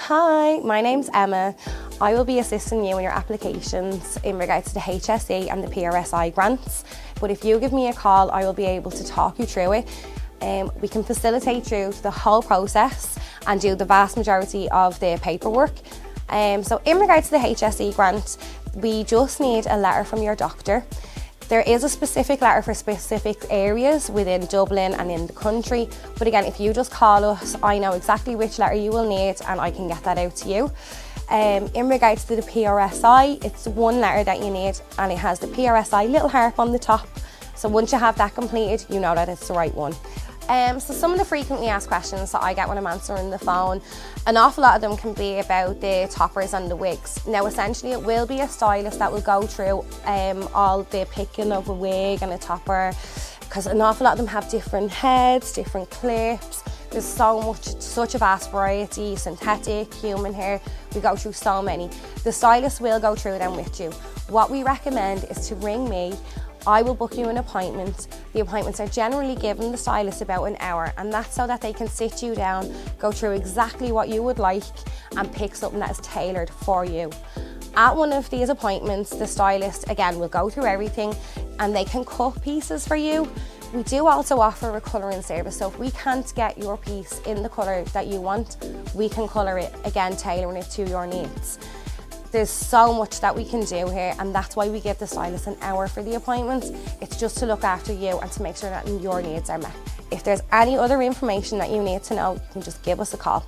Hi, my name's Emma. I will be assisting you in your applications in regards to the HSE and the PRSI grants. But if you give me a call, I will be able to talk you through it. We can facilitate through the whole process and do the vast majority of the paperwork. So in regards to the HSE grant, we just need a letter from your doctor. There is a specific letter for specific areas within Dublin and in the country, but again, if you just call us, I know exactly which letter you will need and I can get that out to you. In regards to the PRSI, it's one letter that you need and it has the PRSI little harp on the top. So once you have that completed, you know that it's the right one. So some of the frequently asked questions that I get when I'm answering the phone, an awful lot of them can be about the toppers and the wigs. Now essentially it will be a stylist that will go through all the picking of a wig and a topper, because an awful lot of them have different heads, different clips. There's such a vast variety, synthetic, human hair, we go through so many. The stylist will go through them with you. What we recommend is to ring me. I will book you an appointment. The appointments are generally given the stylist about an hour, and that's so that they can sit you down, go through exactly what you would like and pick something that is tailored for you. At one of these appointments, the stylist again will go through everything and they can cut pieces for you. We do also offer a colouring service, so if we can't get your piece in the colour that you want, we can colour it, again tailoring it to your needs. There's so much that we can do here, and that's why we give the stylist an hour for the appointments. It's just to look after you and to make sure that your needs are met. If there's any other information that you need to know, you can just give us a call.